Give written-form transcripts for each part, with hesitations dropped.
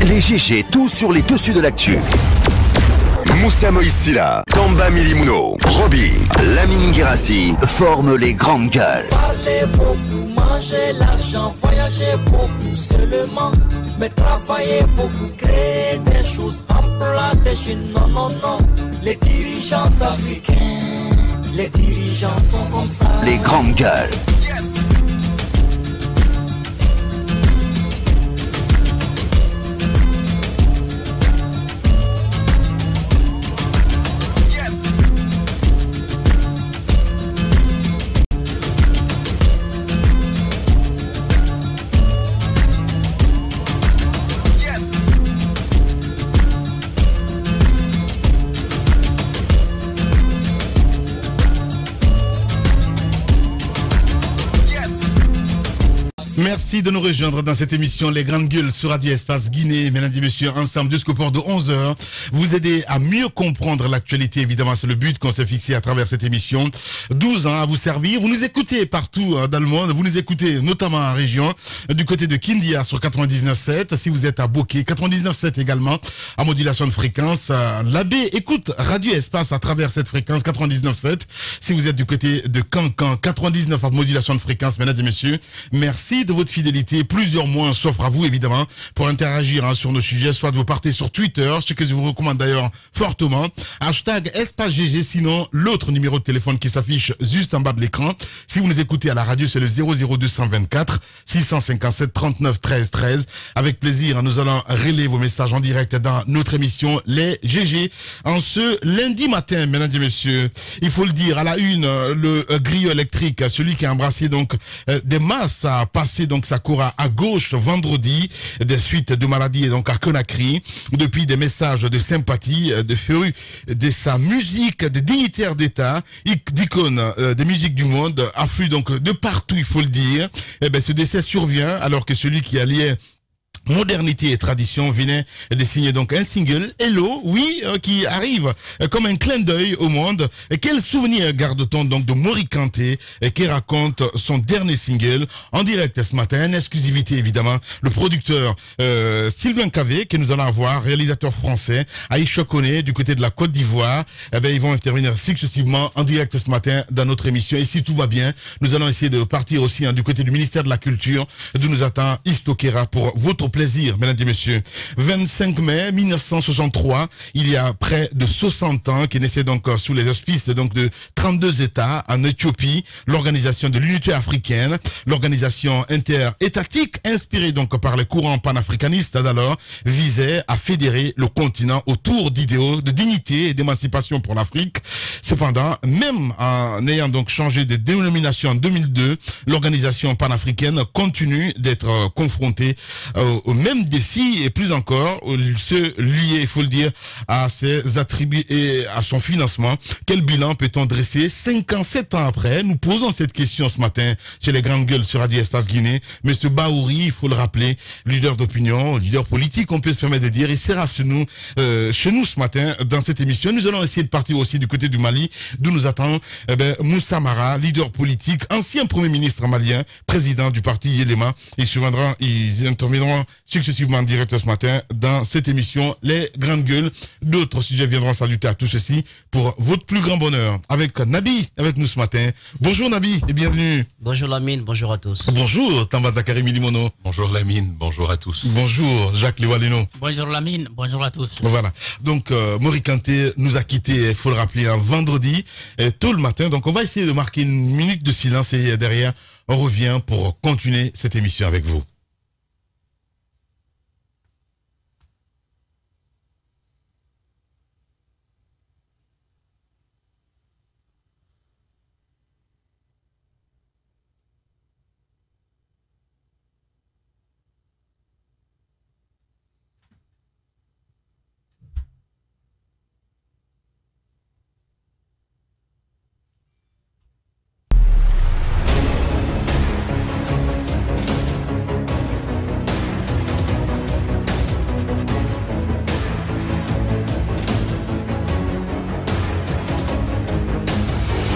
Les GG, tout sur les dessus de l'actu. Moussa Moïsila, Tamba Milimuno, Roby, Lamine Guérassi forment les grandes gueules. Parler beaucoup, manger l'argent, voyager beaucoup seulement, mais travailler beaucoup, créer des choses, emploi des jeunes, non, non, non. Les dirigeants africains, les dirigeants sont comme ça. Les grandes gueules. Merci de nous rejoindre dans cette émission Les Grandes Gueules sur Radio Espace Guinée. Mesdames et messieurs, ensemble jusqu'au port de 11h, vous aider à mieux comprendre l'actualité. Évidemment, c'est le but qu'on s'est fixé à travers cette émission. 12 ans à vous servir. Vous nous écoutez partout dans le monde. Vous nous écoutez notamment en région, du côté de Kindia sur 99.7. Si vous êtes à Bokeh, 99.7 également, en modulation de fréquence. L'Abbé écoute Radio Espace à travers cette fréquence 99.7. Si vous êtes du côté de Cancan, 99 en modulation de fréquence, mesdames et messieurs, merci de votre fidélité. Plusieurs mois s'offrent à vous, évidemment, pour interagir sur nos sujets. Soit vous partez sur Twitter, ce que je vous recommande d'ailleurs fortement. Hashtag EspaceGG, sinon l'autre numéro de téléphone qui s'affiche juste en bas de l'écran. Si vous nous écoutez à la radio, c'est le 00224 657 39 13 13. Avec plaisir, nous allons relayer vos messages en direct dans notre émission Les GG. En ce lundi matin, mesdames et messieurs, il faut le dire, à la une, le griot électrique, celui qui a embrassé donc des masses, a passé donc sa cour à gauche vendredi des suites de maladies donc à Conakry. Depuis, des messages de sympathie, de férus de sa musique, des dignitaires d'État, d'icônes des musiques du monde affluent donc de partout, il faut le dire. Et ben, ce décès survient alors que celui qui alliait modernité et tradition venait de signer donc un single, Hello, oui, qui arrive comme un clin d'œil au monde. Et quel souvenir garde-t-on donc de Mori Kanté, qui raconte son dernier single en direct ce matin, en exclusivité évidemment, le producteur Sylvain Cavé, que nous allons avoir, réalisateur français, Aïcha Koné du côté de la Côte d'Ivoire. Eh ben, ils vont intervenir successivement en direct ce matin dans notre émission. Et si tout va bien, nous allons essayer de partir aussi du côté du ministère de la Culture, d'où nous attend Istokera pour votre plaisir, mesdames et messieurs. 25 mai 1963, il y a près de 60 ans, qui naissait donc sous les auspices donc de 32 États en Éthiopie, l'organisation de l'unité africaine, l'organisation interétatique inspirée donc par les courants panafricanistes d'alors, visait à fédérer le continent autour d'idéaux de dignité et d'émancipation pour l'Afrique. Cependant, même en ayant donc changé de dénomination en 2002, l'organisation panafricaine continue d'être confrontée au même défi et plus encore, se lier, il faut le dire, à ses attributs et à son financement. Quel bilan peut-on dresser 57 ans après? Nous posons cette question ce matin chez les grandes gueules sur Radio Espace Guinée. Monsieur Baouri, il faut le rappeler, leader d'opinion, leader politique, on peut se permettre de dire, il sera chez nous ce matin dans cette émission. Nous allons essayer de partir aussi du côté du Mali, d'où nous attend Moussa Mara, leader politique, ancien premier ministre malien, président du parti Yélema. Ils interviendront successivement en direct ce matin dans cette émission Les Grandes Gueules. D'autres sujets viendront s'ajouter à tout ceci pour votre plus grand bonheur. Avec Nabi, avec nous ce matin. Bonjour Nabi et bienvenue. Bonjour Lamine, bonjour à tous. Bonjour Tamba Zakari Milimono. Bonjour Lamine, bonjour à tous. Bonjour Jacques Liwalino. Bonjour Lamine, bonjour à tous. Voilà, donc Mori Kanté nous a quittés, il faut le rappeler, un vendredi, tôt le matin. Donc on va essayer de marquer une minute de silence et derrière on revient pour continuer cette émission avec vous.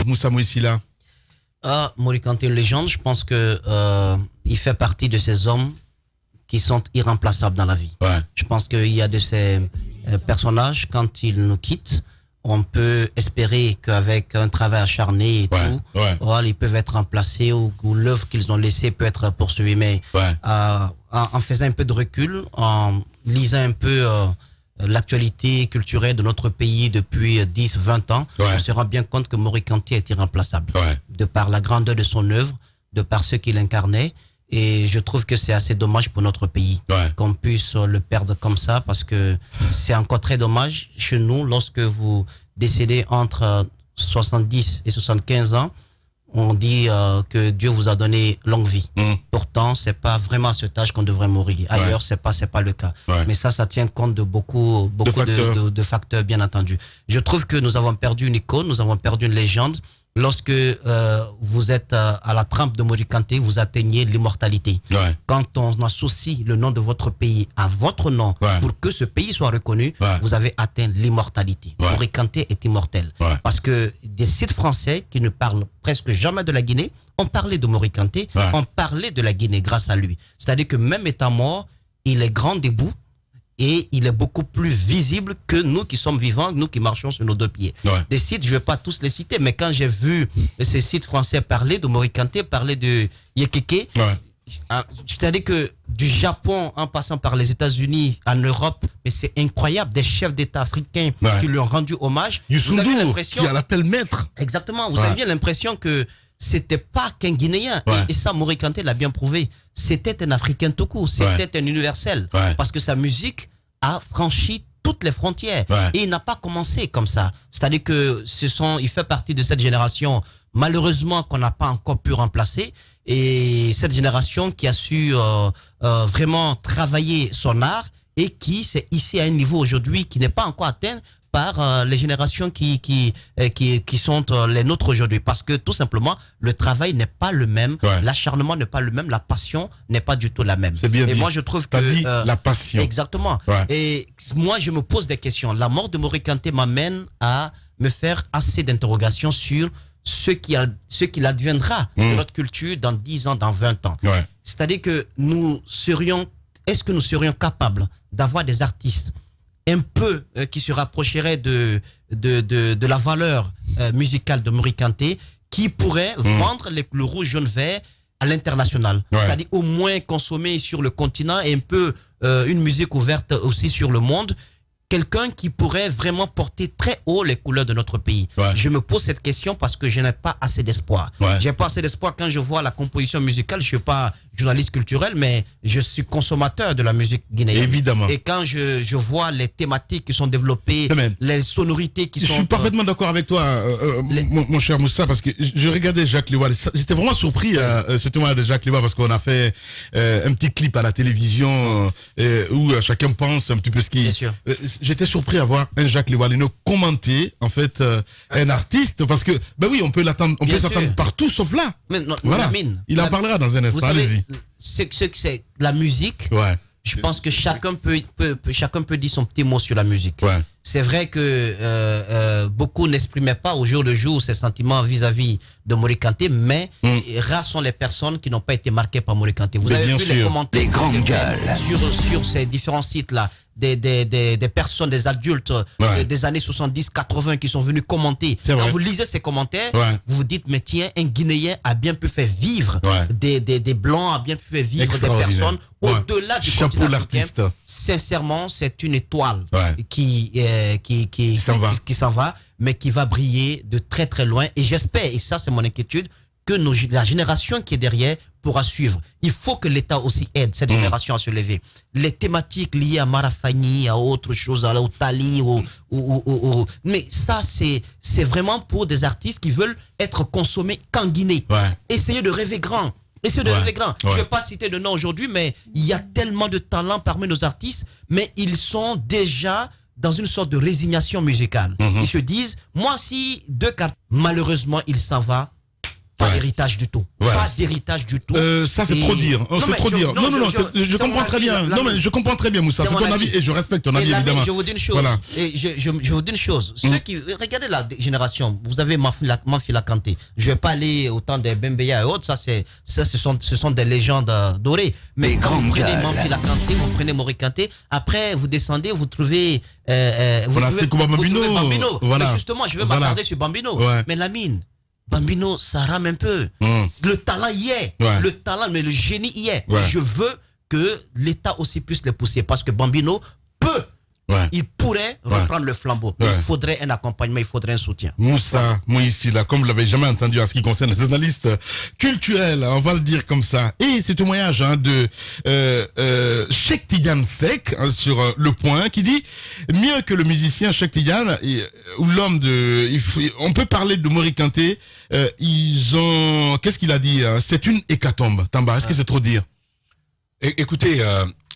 Moussa Moïsila. Mori Kanté, une légende. Je pense que il fait partie de ces hommes qui sont irremplaçables dans la vie. Ouais. Je pense qu'il y a de ces personnages, quand ils nous quittent, on peut espérer qu'avec un travail acharné et tout, voilà, ils peuvent être remplacés ou l'œuvre qu'ils ont laissée peut être poursuivie. Mais en faisant un peu de recul, en lisant un peu l'actualité culturelle de notre pays depuis 10-20 ans, on se rend bien compte que Mori Kanté est irremplaçable. De par la grandeur de son œuvre, de par ce qu'il incarnait. Et je trouve que c'est assez dommage pour notre pays qu'on puisse le perdre comme ça, parce que c'est encore très dommage chez nous lorsque vous décédez entre 70 et 75 ans. On dit que Dieu vous a donné longue vie. Pourtant, c'est pas vraiment à cet âge qu'on devrait mourir. Ailleurs, c'est pas le cas. Mais ça tient compte de beaucoup de facteurs, bien entendu. Je trouve que nous avons perdu une icône, nous avons perdu une légende. Lorsque vous êtes à la trempe de Mori Kanté, vous atteignez l'immortalité. Quand on associe le nom de votre pays à votre nom pour que ce pays soit reconnu, vous avez atteint l'immortalité. Mori Kanté est immortel. Parce que des sites français qui ne parlent presque jamais de la Guinée ont parlé de Mori Kanté, ont parlé de la Guinée grâce à lui. C'est-à-dire que même étant mort, il est grand debout. Et il est beaucoup plus visible que nous qui sommes vivants, nous qui marchons sur nos deux pieds. Des sites, je ne vais pas tous les citer, mais quand j'ai vu ces sites français parler de Mori Kanté, parler de Yekeke, c'est-à-dire que du Japon en passant par les États-Unis, en Europe, mais c'est incroyable, des chefs d'État africains qui lui ont rendu hommage. Youssou N'Dour, qui a l'appel maître. Exactement, vous avez bien l'impression que c'était pas qu'un Guinéen. Et ça, Mori Kanté l'a bien prouvé. C'était un Africain tout court. C'était un universel. Parce que sa musique a franchi toutes les frontières. Et il n'a pas commencé comme ça. C'est-à-dire que il fait partie de cette génération, malheureusement, qu'on n'a pas encore pu remplacer. Et cette génération qui a su vraiment travailler son art et qui s'est hissé à un niveau aujourd'hui qui n'est pas encore atteint par les générations qui sont les nôtres aujourd'hui, parce que tout simplement le travail n'est pas le même, l'acharnement n'est pas le même, la passion n'est pas du tout la même. C'est bien dit. Moi je trouve T'as que dit la passion. Exactement. Et moi je me pose des questions. La mort de Mori Kanté m'amène à me faire assez d'interrogations sur ce qu'il adviendra de notre culture dans 10 ans, dans 20 ans. C'est-à-dire que est-ce que nous serions capables d'avoir des artistes un peu qui se rapprocherait de la valeur musicale de Mori Kanté, qui pourrait vendre le rouge, jaune, vert à l'international. C'est-à-dire au moins consommer sur le continent et un peu une musique ouverte aussi sur le monde. Quelqu'un qui pourrait vraiment porter très haut les couleurs de notre pays. Je me pose cette question parce que je n'ai pas assez d'espoir. J'ai pas assez d'espoir quand je vois la composition musicale. Je suis pas journaliste culturel, mais je suis consommateur de la musique guinéenne. Évidemment. Et quand je vois les thématiques qui sont développées, les sonorités qui sont... Je suis parfaitement d'accord avec toi, mon cher Moussa, parce que je regardais Jacques Lewa. J'étais vraiment surpris ce témoignage de Jacques Lewa, parce qu'on a fait un petit clip à la télévision où chacun pense un petit peu ce qui... Bien sûr. J'étais surpris à voir un Jacques Lewalino commenter en fait un artiste, parce que oui, on peut l'attendre, on peut s'attendre partout sauf là. Mais non, voilà. Il en parlera dans un instant. Allez-y. C'est la musique. Je pense que chacun peut dire son petit mot sur la musique. C'est vrai que beaucoup n'exprimaient pas au jour le jour ses sentiments vis-à-vis de Mori Kanté, mais rares sont les personnes qui n'ont pas été marquées par Mori Kanté. Vous avez vu les commentaires sur ces différents sites-là, des personnes, des adultes des années 70-80 qui sont venus commenter. Quand vous lisez ces commentaires, vous vous dites, mais tiens, un Guinéen a bien pu faire vivre des Blancs, a bien pu faire vivre des personnes au-delà du continent africain. Sincèrement, c'est une étoile qui s'en va, mais qui va briller de très très loin. Et j'espère, et ça c'est mon inquiétude, que la génération qui est derrière pourra suivre. Il faut que l'État aussi aide cette génération à se lever. Les thématiques liées à Marafani, à autre chose, au Tali, mais ça c'est vraiment pour des artistes qui veulent être consommés qu'en Guinée. Essayez de rêver grand. Essayez de rêver grand. Je ne vais pas citer de nom aujourd'hui, mais il y a tellement de talent parmi nos artistes, mais ils sont déjà dans une sorte de résignation musicale. Ils se disent, moi si deux cartes, malheureusement il s'en va, Pas d'héritage du tout. Ouais. Pas d'héritage du tout. Ça, c'est trop dire. C'est trop dire. Non, je comprends très bien. Non, mais je comprends très bien, Moussa. C'est ton avis et je respecte ton avis, évidemment. Je vous dis une chose. Voilà. Et je vous dis une chose. Ceux qui, regardez la génération. Vous avez Mafila Kanté. Je vais pas aller au temps de Bembeya et autres. Ce sont des légendes dorées. Mais quand vous prenez Mafila Kanté, vous prenez Mori Kanté, après vous descendez, vous trouvez Bambino. Voilà. Mais justement, je vais m'attarder sur Bambino. Ouais. Mais Lamine, Bambino, ça rame un peu. Le talent y est. Ouais. Le talent, mais le génie y est. Ouais. Je veux que l'État aussi puisse le pousser parce que Bambino peut. Ouais. Il pourrait reprendre le flambeau. Ouais. Il faudrait un accompagnement, il faudrait un soutien. Moussa Moïsila, comme vous l'avez jamais entendu en ce qui concerne les analystes culturels, on va le dire comme ça. Et c'est un témoignage de Cheikh Tidiane Seck sur Le Point qui dit mieux que le musicien Cheikh Tidiane ou l'homme de. On peut parler de Mori Kanté. Ils ont. Qu'est-ce qu'il a dit? C'est une hécatombe. Tamba, est-ce que c'est trop dire? Écoutez,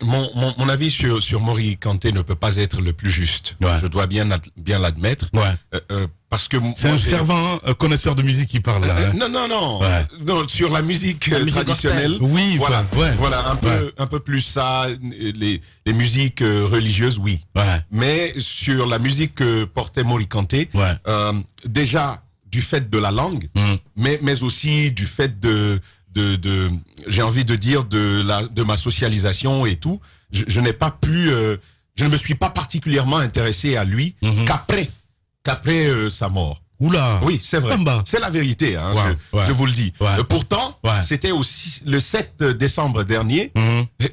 mon avis sur Mori Kanté ne peut pas être le plus juste. Ouais. Je dois bien l'admettre. Ouais. Parce que c'est un fervent connaisseur de musique qui parle là. Non. Ouais. Non, sur la musique traditionnelle. Oui, voilà, un peu plus ça, les musiques religieuses, oui. Ouais. Mais sur la musique que portait Mori Kanté, déjà du fait de la langue, mais aussi du fait j'ai envie de dire de ma socialisation et tout, je n'ai pas pu, je ne me suis pas particulièrement intéressé à lui qu'après sa mort. Oula. Oui, c'est vrai. C'est la vérité, hein, je vous le dis. Pourtant, c'était aussi le 7 décembre dernier,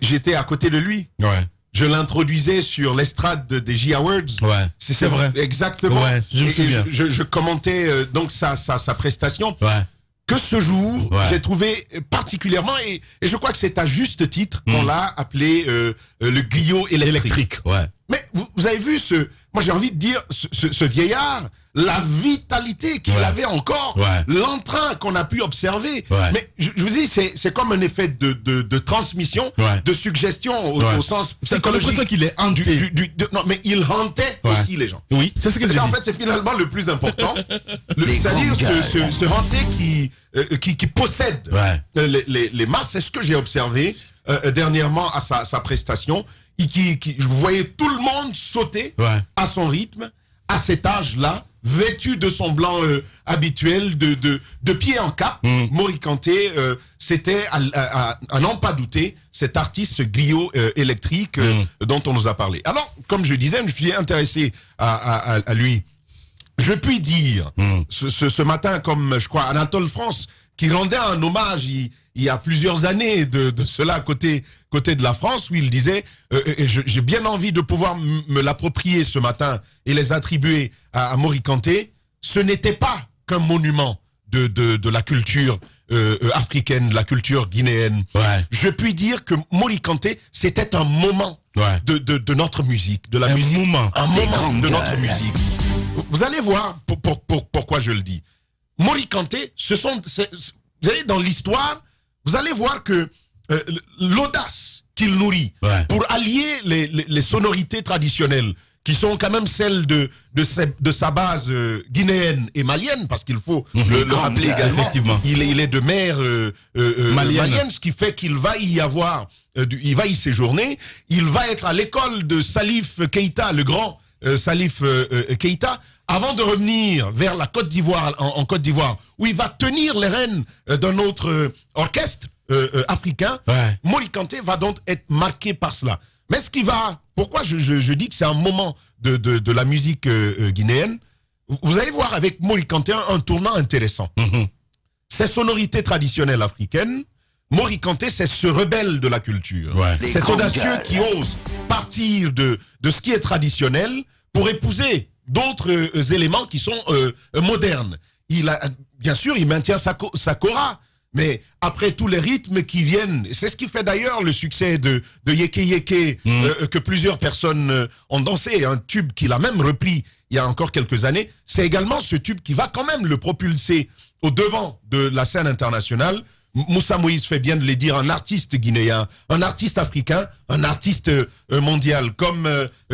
j'étais à côté de lui. Ouais. Je l'introduisais sur l'estrade des J Awards. Ouais. C'est vrai. Exactement. Ouais, je commentais donc sa prestation. Ouais. Que ce jour, j'ai trouvé particulièrement, et je crois que c'est à juste titre qu'on l'a appelé le griot électrique. Ouais. Mais vous avez vu moi j'ai envie de dire, ce vieillard, la vitalité qu'il avait encore, l'entrain qu'on a pu observer. Ouais. Mais je vous dis, c'est comme un effet de transmission, de suggestion au sens psychologique. C'est l'impression qu'il est hanté. Non, mais il hantait aussi les gens. Oui, c'est ce que j'ai dit. En fait, c'est finalement le plus important. C'est-à-dire ce hanté qui possède les masses. C'est ce que j'ai observé dernièrement à sa prestation. Je voyais tout le monde sauter à son rythme, à cet âge-là, vêtu de son blanc habituel, de pied en cap. Mori Kanté, c'était, à n'en pas douter, cet artiste griot électrique dont on nous a parlé. Alors, comme je disais, je me suis intéressé à lui. Je puis dire, ce matin, comme je crois Anatole France, qui rendait un hommage il y a plusieurs années de cela côté de la France, où il disait j'ai bien envie de pouvoir me l'approprier ce matin et les attribuer à Mori Kanté. Ce n'était pas qu'un monument de la culture africaine, de la culture guinéenne. Ouais. Je puis dire que Mori Kanté, c'était un moment de notre musique, de la musique. Un moment de notre musique. Vous allez voir pourquoi je le dis. Mori Kanté, vous allez dans l'histoire, vous allez voir que l'audace qu'il nourrit pour allier les sonorités traditionnelles qui sont quand même celles de sa base guinéenne et malienne, parce qu'il faut le rappeler également. Effectivement. Il est de mère malienne, ce qui fait qu'il va y avoir, il va y séjourner, il va être à l'école de Salif Keïta, le grand Salif Keïta, avant de revenir vers la Côte d'Ivoire, en Côte d'Ivoire, où il va tenir les rênes d'un autre orchestre africain. Mori Kanté va donc être marqué par cela. Mais pourquoi je dis que c'est un moment de la musique guinéenne, vous allez voir avec Mori Kanté un tournant intéressant. Ces sonorités traditionnelles africaines, Mori Kanté, c'est ce rebelle de la culture. Cet audacieux qui ose partir de ce qui est traditionnel pour épouser d'autres éléments qui sont modernes. Bien sûr, il maintient sa kora, mais après tous les rythmes qui viennent, c'est ce qui fait d'ailleurs le succès de Yeke Yeke, que plusieurs personnes ont dansé, un tube qu'il a même repris il y a encore quelques années. C'est également ce tube qui va quand même le propulser au devant de la scène internationale. Moussa Moïse fait bien de le dire, un artiste guinéen, un artiste africain, un artiste mondial, comme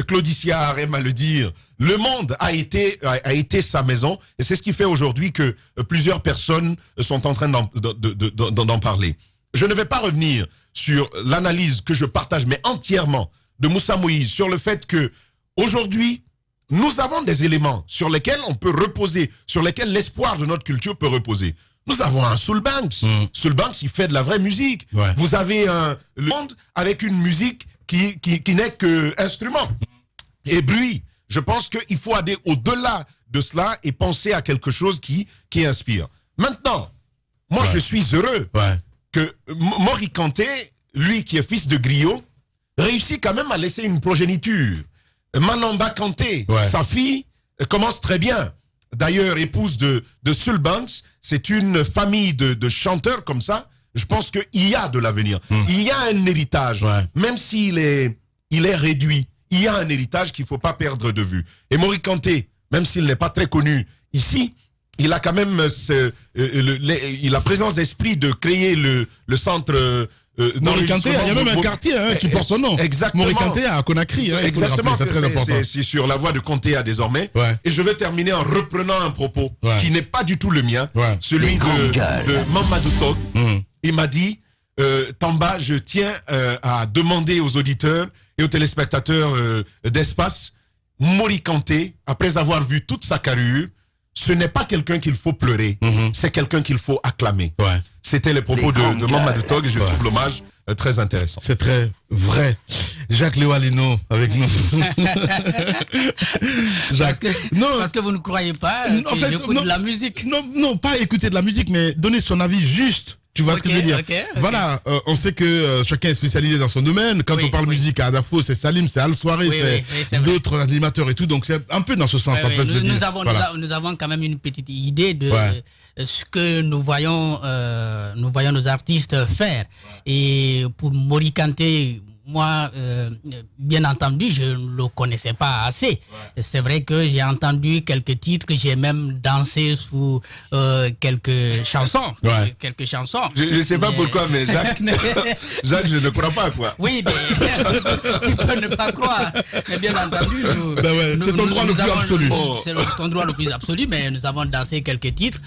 Claudicia aime à le dire. Le monde a été sa maison, et c'est ce qui fait aujourd'hui que plusieurs personnes sont en train d'en parler. Je ne vais pas revenir sur l'analyse que je partage, mais entièrement, de Moussa Moïse, sur le fait que aujourd'hui, nous avons des éléments sur lesquels on peut reposer, sur lesquels l'espoir de notre culture peut reposer. Nous avons un Soul Banks. Soul Banks, il fait de la vraie musique. Ouais. Vous avez le monde avec une musique qui n'est que instrument et bruit. Je pense qu'il faut aller au-delà de cela et penser à quelque chose qui inspire. Maintenant, moi, je suis heureux que Mori Kanté, lui qui est fils de griot, réussit quand même à laisser une progéniture. Manamba Kanté, sa fille, commence très bien. D'ailleurs, épouse de Soul Banks, c'est une famille de chanteurs comme ça. Je pense qu'il y a de l'avenir. Il y a un héritage, même s'il est réduit. Il y a un héritage qu'il ne faut pas perdre de vue. Et Mori Kanté, même s'il n'est pas très connu ici, il a quand même il a présence d'esprit de créer le centre... Mori Kanté, il y a même un quartier qui porte son nom. Exactement. Mori Kanté à Conakry. Exactement, c'est très important. C'est sur la voie de Kanté désormais. Et je vais terminer en reprenant un propos qui n'est pas du tout le mien, celui de Mamadou Tog. Il m'a dit, Tamba, je tiens à demander aux auditeurs et aux téléspectateurs d'Espace, Mori Kanté, après avoir vu toute sa carrure, ce n'est pas quelqu'un qu'il faut pleurer, c'est quelqu'un qu'il faut acclamer. C'était les propos de Mamadou Tog et je trouve l'hommage très intéressant. C'est très vrai. Jacques Léwalino avec nous. Parce que vous ne croyez pas que j'écoute de la musique. Non, pas écouter de la musique, mais donner son avis juste. Tu vois ce que je veux dire? Voilà, on sait que chacun est spécialisé dans son domaine. Quand on parle musique à Adafo, c'est Salim, c'est Al Soirée, c'est d'autres animateurs et tout. Donc c'est un peu dans ce sens. Nous avons quand même une petite idée de ce que nous voyons nos artistes faire. Et pour Mori Kanté, moi, bien entendu, je ne le connaissais pas assez. C'est vrai que j'ai entendu quelques titres, j'ai même dansé sous quelques chansons. Quelques chansons. Je ne sais pas pourquoi, mais Jacques, Jacques, je ne crois pas, quoi. Oui, mais tu peux ne pas croire. Mais bien entendu, c'est ton droit le plus absolu. C'est ton droit le plus absolu, mais nous avons dansé quelques titres.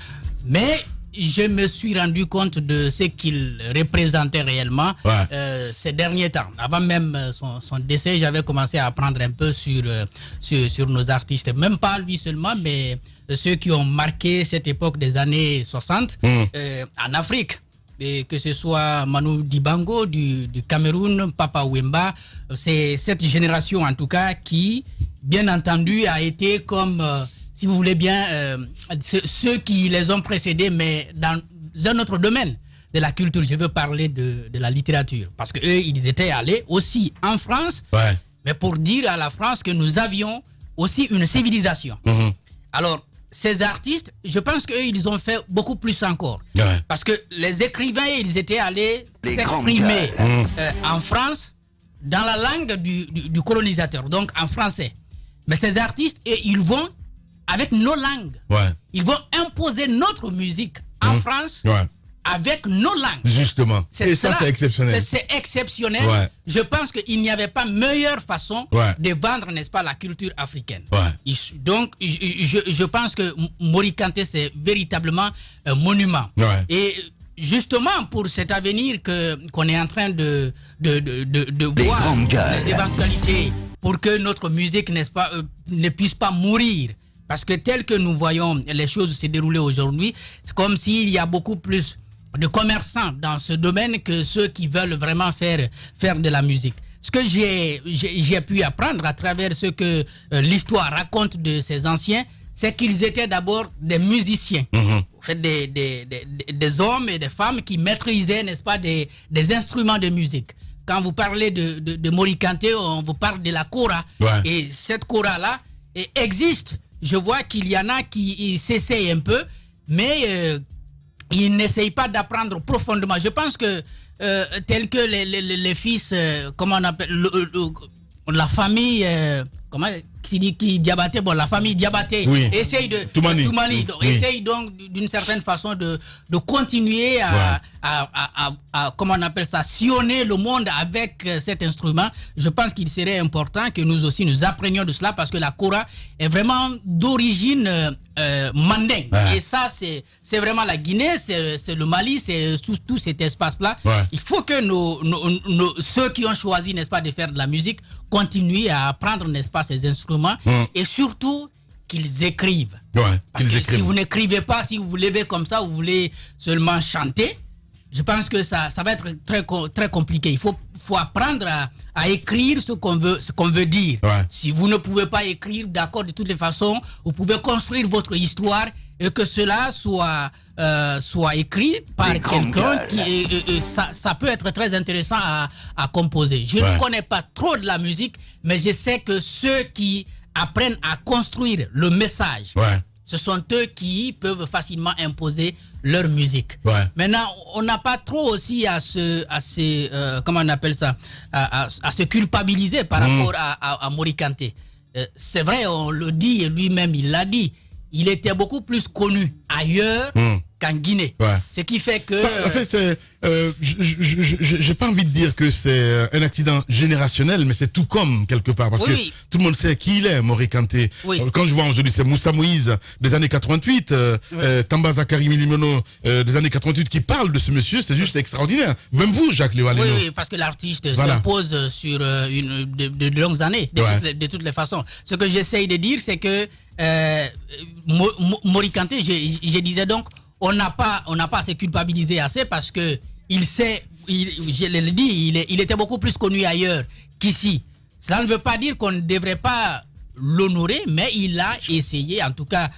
Mais je me suis rendu compte de ce qu'il représentait réellement ces derniers temps. Avant même son décès, j'avais commencé à apprendre un peu sur nos artistes. Même pas lui seulement, mais ceux qui ont marqué cette époque des années 60 en Afrique. Et que ce soit Manu Dibango du Cameroun, Papa Wemba, c'est cette génération en tout cas qui, bien entendu, a été comme... si vous voulez bien, ceux qui les ont précédés, mais dans un autre domaine de la culture, je veux parler de la littérature. Parce qu'eux, ils étaient allés aussi en France, mais pour dire à la France que nous avions aussi une civilisation. Alors, ces artistes, je pense qu'eux, ils ont fait beaucoup plus encore. Parce que les écrivains, ils étaient allés s'exprimer en France, dans la langue du colonisateur, donc en français. Mais ces artistes, ils vont... avec nos langues. Ils vont imposer notre musique en France avec nos langues. Justement. Et ça, c'est exceptionnel. C'est exceptionnel. Je pense qu'il n'y avait pas meilleure façon de vendre, n'est-ce pas, la culture africaine. Donc, je pense que Mori Kanté, c'est véritablement un monument. Et justement, pour cet avenir qu'on est en train de voir, les éventualités, pour que notre musique, n'est-ce pas, ne puisse pas mourir. Parce que tel que nous voyons les choses se dérouler aujourd'hui, c'est comme s'il y a beaucoup plus de commerçants dans ce domaine que ceux qui veulent vraiment faire de la musique. Ce que j'ai pu apprendre à travers ce que l'histoire raconte de ces anciens, c'est qu'ils étaient d'abord des musiciens. En fait, des hommes et des femmes qui maîtrisaient, n'est-ce pas, des instruments de musique. Quand vous parlez de Mori Kanté, on vous parle de la kora. Et cette kora-là existe. Je vois qu'il y en a qui s'essayent un peu, mais ils n'essayent pas d'apprendre profondément. Je pense que tel que les fils, comment on appelle, la famille, qui Diabaté, bon, la famille Diabaté essaye de Toumani, donc, essaye donc d'une certaine façon de continuer à comment on appelle ça, sillonner le monde avec cet instrument. Je pense qu'il serait important que nous aussi nous apprenions de cela parce que la kora est vraiment d'origine mandingue. Et ça, c'est vraiment la Guinée, c'est le Mali, c'est tout cet espace-là. Il faut que ceux qui ont choisi, n'est-ce pas, de faire de la musique continuent à apprendre, n'est-ce pas, ces instruments et surtout qu'ils écrivent. Parce que si vous n'écrivez pas, si vous vous levez comme ça, vous voulez seulement chanter, je pense que ça va être très compliqué. Il faut apprendre à écrire ce qu'on veut dire. Si vous ne pouvez pas écrire, d'accord, de toutes les façons, vous pouvez construire votre histoire et que cela soit écrit par quelqu'un qui ça peut être très intéressant à composer. Je ne connais pas trop de la musique, mais je sais que ceux qui apprennent à construire le message, ce sont eux qui peuvent facilement imposer leur musique. Maintenant, on n'a pas trop aussi à comment on appelle ça, à se culpabiliser par rapport à Mori Kanté. C'est vrai, on le dit et lui-même il l'a dit. Il était beaucoup plus connu ailleurs qu'en Guinée. Ce qui fait que... en fait, j'ai pas envie de dire que c'est un accident générationnel, mais c'est tout comme quelque part. Parce que tout le monde sait qui il est, Mori Kanté. Quand je vois aujourd'hui, c'est Moussa Moïse des années 88, Tamba Zakari Milimono des années 88 qui parle de ce monsieur, c'est juste extraordinaire. Même vous, Jacques Lévalino. Oui, parce que l'artiste s'impose sur de longues années, de toutes les façons. Ce que j'essaye de dire, c'est que Mori Kanté, je disais donc, on n'a pas à se culpabiliser assez parce que il sait, je l'ai dit, il était beaucoup plus connu ailleurs qu'ici. Cela ne veut pas dire qu'on ne devrait pas l'honorer, mais il a essayé, en tout cas,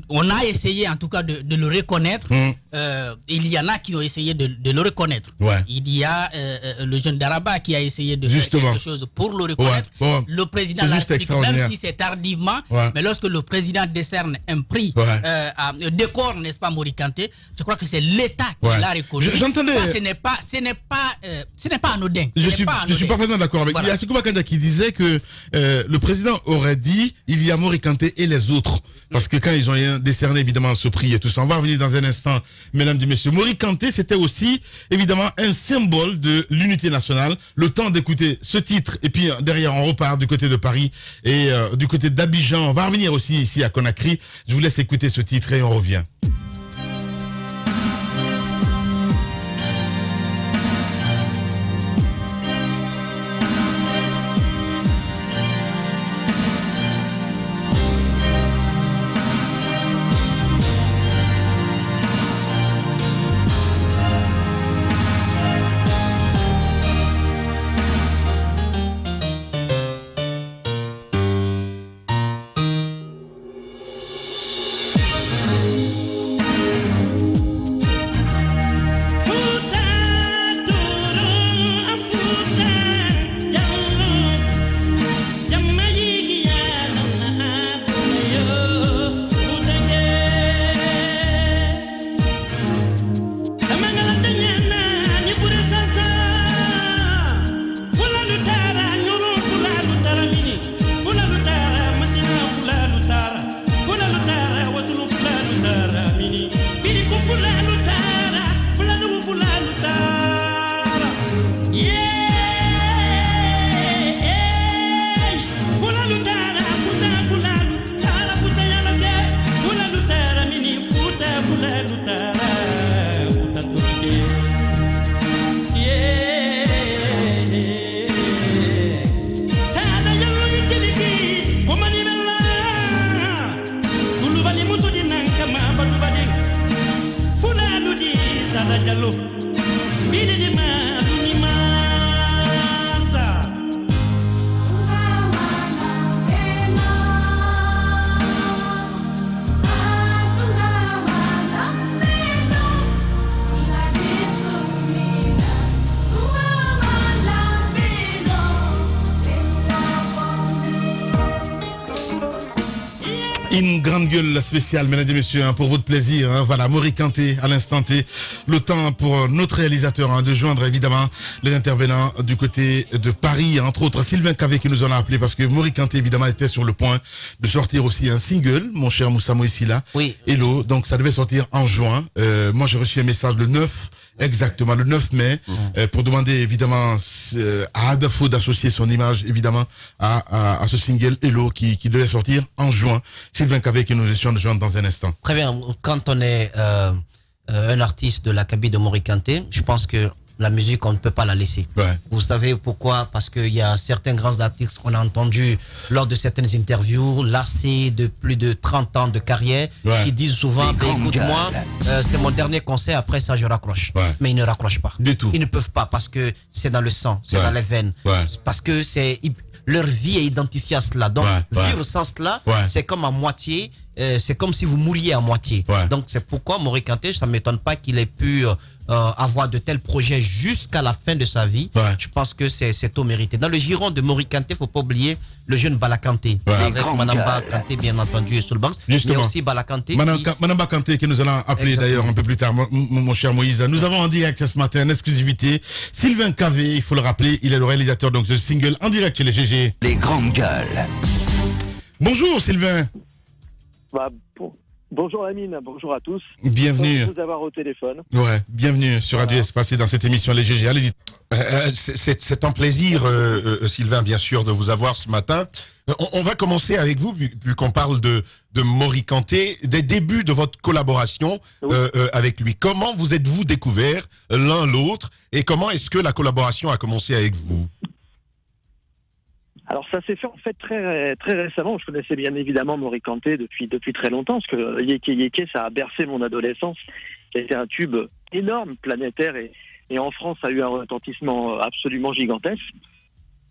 on a essayé en tout cas de le reconnaître. Il y en a qui ont essayé de le reconnaître. Il y a le jeune Daraba qui a essayé de faire quelque chose pour le reconnaître. Le président de la République, même si c'est tardivement, mais lorsque le président décerne un prix, décore, n'est-ce pas, Mori Kanté, je crois que c'est l'État qui l'a reconnu. J'entendais. Ça, ce n'est pas anodin. Je suis parfaitement d'accord avec. Il y a Sekouba Kanda qui disait que le président aurait dit il y a Mori Kanté et les autres. Parce que quand ils ont décerné évidemment ce prix et tout ça, on va revenir dans un instant, mesdames et messieurs. Mori Kanté, c'était aussi évidemment un symbole de l'unité nationale. Le temps d'écouter ce titre et puis derrière on repart du côté de Paris et du côté d'Abidjan. On va revenir aussi ici à Conakry. Je vous laisse écouter ce titre et on revient. Une grande gueule spéciale, mesdames et messieurs, pour votre plaisir. Voilà, Mori Kanté à l'instant T. Le temps pour notre réalisateur de joindre évidemment les intervenants du côté de Paris, entre autres Sylvain Cavé qui nous en a appelé parce que Mori Kanté évidemment était sur le point de sortir aussi un single, mon cher Moussa Moïsila. Oui. Hello, donc ça devait sortir en juin. Moi j'ai reçu un message le 9. Exactement, le 9 mai, pour demander évidemment à Adafo d'associer son image évidemment à ce single Hello qui devait sortir en juin. Sylvain Cavé qui nous essayons de joindre dans un instant. Très bien, quand on est un artiste de la cabine de Mori Kanté, je pense que la musique, on ne peut pas la laisser. Ouais. Vous savez pourquoi? Parce qu'il y a certains grands artistes qu'on a entendus lors de certaines interviews, lassés de plus de 30 ans de carrière, qui disent souvent, écoute-moi, c'est mon dernier concert, après ça je raccroche. Ouais. Mais ils ne raccrochent pas. Du tout. Ils ne peuvent pas parce que c'est dans le sang, c'est dans les veines. Ouais. Parce que leur vie est identifiée à cela. Donc, vivre sans cela, c'est comme à moitié, c'est comme si vous mouriez à moitié. Ouais. Donc, c'est pourquoi Mori Kanté, ça ne m'étonne pas qu'il ait pu avoir de tels projets jusqu'à la fin de sa vie. Ouais. Je pense que c'est tout mérité. Dans le giron de Mori Kanté, il ne faut pas oublier le jeune Bala Kanté, avec Manamba Kanté, bien entendu, et Soulbanks. Mais aussi Bala Kanté. Manamba Kanté, que nous allons appeler d'ailleurs un peu plus tard, mon cher Moïse. Nous avons en direct ce matin, en exclusivité, Sylvain Cavé, il faut le rappeler, il est le réalisateur donc, de ce single en direct chez les GG. Les grandes gueules. Bonjour Sylvain. Bonjour Amine, bonjour à tous. Bienvenue. Merci de vous avoir au téléphone. Ouais, bienvenue sur Radio Espace et dans cette émission Les GG. Allez-y. C'est un plaisir, Sylvain, bien sûr, de vous avoir ce matin. On va commencer avec vous, vu qu'on parle de Mori Kanté, des débuts de votre collaboration avec lui. Comment vous êtes-vous découverts l'un l'autre et comment est-ce que la collaboration a commencé avec vous? Alors ça s'est fait en fait très récemment. Je connaissais bien évidemment Mori Kanté depuis très longtemps, parce que Yeke Yeke, ça a bercé mon adolescence. Ça a été un tube énorme, planétaire, et en France ça a eu un retentissement absolument gigantesque.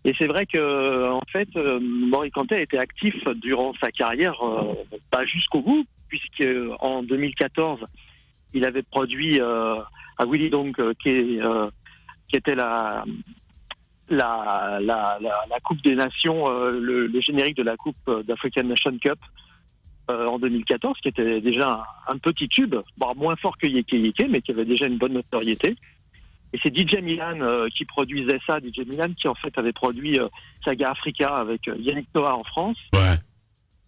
Et c'est vrai que en fait Mori Kanté a été actif durant sa carrière, pas jusqu'au bout, puisque en 2014 il avait produit à Willy Donc qui était la Coupe des Nations, le générique de la Coupe d'African Nation Cup en 2014, qui était déjà un petit tube, moins fort que Yeke Yeke, mais qui avait déjà une bonne notoriété. Et c'est DJ Milan qui produisait ça, DJ Milan qui en fait avait produit Saga Africa avec Yannick Noah en France,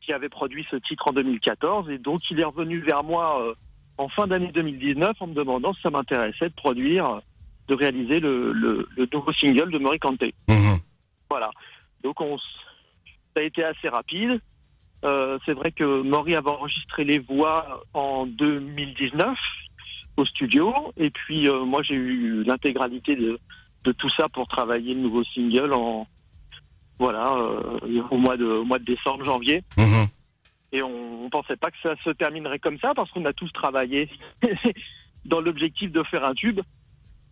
qui avait produit ce titre en 2014, et donc il est revenu vers moi en fin d'année 2019 en me demandant si ça m'intéressait de produire, de réaliser le nouveau single de Mori Kanté. Voilà. Donc ça a été assez rapide. C'est vrai que Mori avait enregistré les voix en 2019 au studio, et puis moi j'ai eu l'intégralité de tout ça pour travailler le nouveau single au mois de décembre, janvier. Et on pensait pas que ça se terminerait comme ça, parce qu'on a tous travaillé dans l'objectif de faire un tube.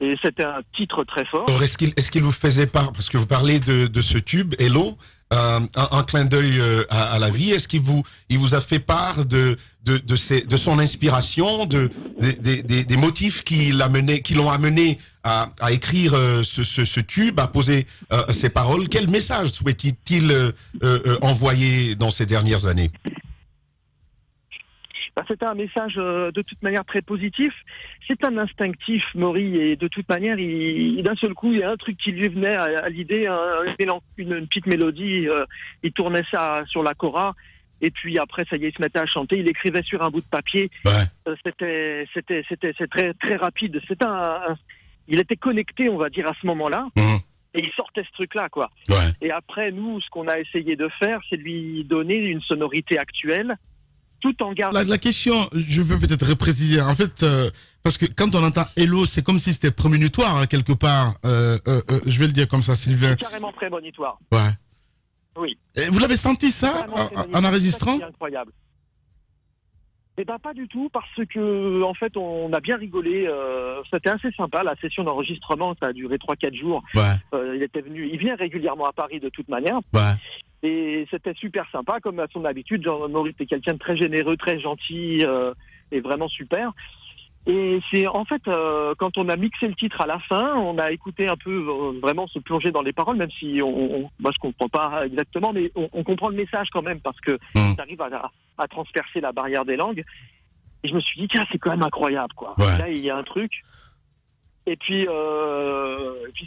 Et c'était un titre très fort. Alors est-ce qu'il vous faisait part, parce que vous parlez de ce tube, Hello, un clin d'œil à la vie, est-ce qu'il vous a fait part de son inspiration, des motifs qui l'ont amené à écrire ce tube, à poser ces paroles? Quel message souhaitait-il envoyer dans ces dernières années? C'était un message de toute manière très positif. C'est un instinctif, Mori, et de toute manière, d'un seul coup, il y a un truc qui lui venait à l'idée, une petite mélodie, il tournait ça sur la cora, et puis après, ça y est, il se mettait à chanter, il écrivait sur un bout de papier. C'était très, très rapide. Il était connecté, on va dire, à ce moment-là. Et il sortait ce truc-là, quoi. Et après, nous, ce qu'on a essayé de faire, c'est de lui donner une sonorité actuelle, tout en gardant... La question, je peux peut-être préciser, en fait, parce que quand on entend Hello, c'est comme si c'était prémonitoire, hein, quelque part. Je vais le dire comme ça, Sylvain. C'est carrément prémonitoire. Ouais. Oui. Et vous l'avez senti ça en enregistrant? C'est incroyable. Eh ben pas du tout, parce que en fait on a bien rigolé. C'était assez sympa, la session d'enregistrement, ça a duré 3-4 jours. Il vient régulièrement à Paris de toute manière. Et c'était super sympa, comme à son habitude. Jean-Maurice était quelqu'un de très généreux, très gentil et vraiment super. Et c'est en fait, quand on a mixé le titre à la fin, on a écouté un peu vraiment se plonger dans les paroles, même si moi je comprends pas exactement, mais on comprend le message quand même, parce que ça arrive à transpercer la barrière des langues. Et je me suis dit, tiens, c'est quand même incroyable, quoi. Ouais. Là, il y a un truc. Et puis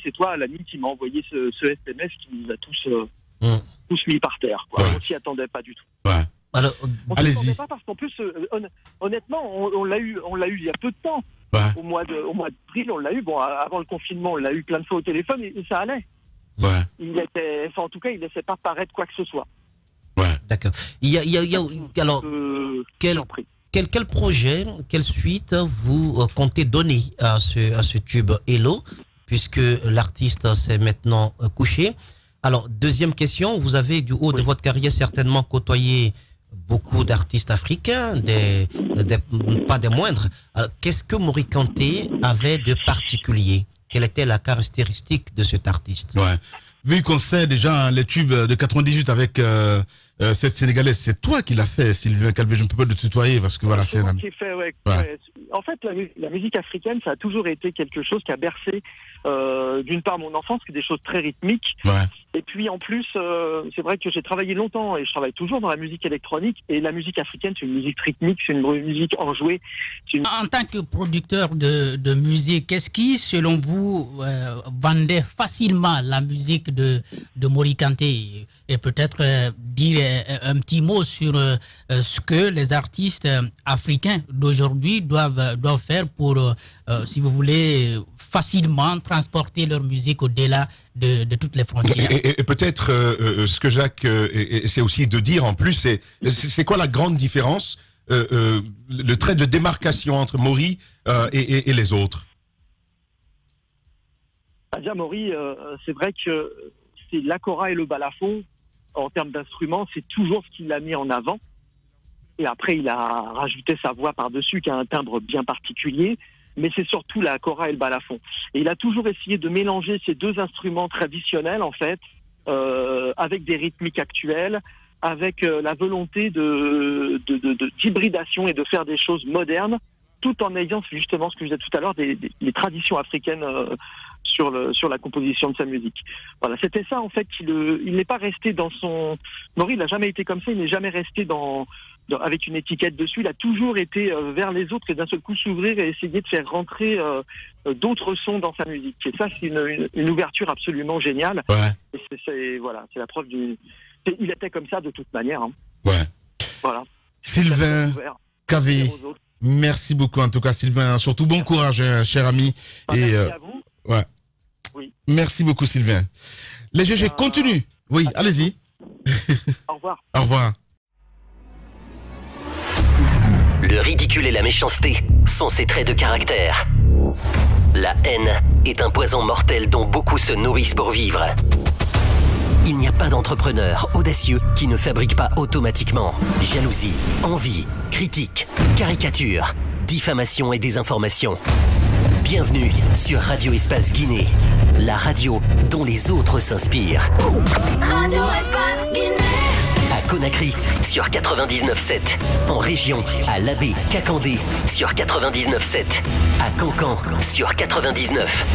c'est toi, l'ami, qui m'a envoyé ce SMS qui nous a tous mis par terre, quoi. On s'y attendait pas du tout. Ouais. Alors, on s'y attendait pas parce qu'en plus, honnêtement, on l'a eu il y a peu de temps. Ouais. Au mois d'avril, on l'a eu. Bon, avant le confinement, on l'a eu plein de fois au téléphone et ça allait. Ouais. En tout cas, il laissait pas paraître quoi que ce soit. Ouais. D'accord. Alors, quel projet, quelle suite vous comptez donner à ce tube Hello, puisque l'artiste s'est maintenant couché? Alors, deuxième question, vous avez du haut de votre carrière certainement côtoyé beaucoup d'artistes africains, pas des moindres. Alors, qu'est-ce que Mori Kanté avait de particulier? Quelle était la caractéristique de cet artiste? Ouais. Vu qu'on sait déjà les tubes de 98 avec cette Sénégalaise, c'est toi qui l'as fait, Sylvain Calvé. Je ne peux pas te tutoyer parce que voilà, c'est un ami. Ouais. En fait, la musique africaine, ça a toujours été quelque chose qui a bercé d'une part mon enfance, qui est des choses très rythmiques. Ouais. Et puis en plus, c'est vrai que j'ai travaillé longtemps et je travaille toujours dans la musique électronique. Et la musique africaine, c'est une musique rythmique, c'est une musique enjouée. En tant que producteur de musique, qu'est-ce qui, selon vous, vendait facilement la musique de Mori Kanté? Et peut-être dire un petit mot sur ce que les artistes africains d'aujourd'hui doivent faire pour, si vous voulez, facilement transporter leur musique au-delà de toutes les frontières. Et peut-être ce que Jacques essaie aussi de dire en plus, c'est quoi la grande différence, le trait de démarcation entre Mori et les autres? Déjà, Mori, c'est vrai que c'est l'akora et le balafon. En termes d'instruments, c'est toujours ce qu'il a mis en avant. Et après, il a rajouté sa voix par-dessus, qui a un timbre bien particulier. Mais c'est surtout la kora et le balafon. Et il a toujours essayé de mélanger ces deux instruments traditionnels, en fait, avec des rythmiques actuelles, avec la volonté d'hybridation et de faire des choses modernes, tout en ayant justement ce que je disais tout à l'heure, des traditions africaines sur la composition de sa musique. Voilà, c'était ça en fait. Il n'est pas resté dans son. Mori, il n'a jamais été comme ça. Il n'est jamais resté avec une étiquette dessus. Il a toujours été vers les autres et d'un seul coup s'ouvrir et essayer de faire rentrer d'autres sons dans sa musique. Et ça, c'est une ouverture absolument géniale. Ouais. Et c'est la preuve il était comme ça de toute manière. Hein. Ouais. Voilà. Sylvain Calvé. Merci beaucoup en tout cas, Sylvain. Surtout bon courage, cher ami. Merci à vous. Ouais. Oui. Merci beaucoup, Sylvain. Les GG continuent. Oui, allez-y. Au revoir. Au revoir. Le ridicule et la méchanceté sont ses traits de caractère. La haine est un poison mortel dont beaucoup se nourrissent pour vivre. Il n'y a pas d'entrepreneur audacieux qui ne fabrique pas automatiquement jalousie, envie, critique, caricature, diffamation et désinformation. Bienvenue sur Radio Espace Guinée, la radio dont les autres s'inspirent. Radio Espace Guinée. À Conakry sur 99.7, en région à Labé, Kakandé sur 99.7, à Cancan sur 99.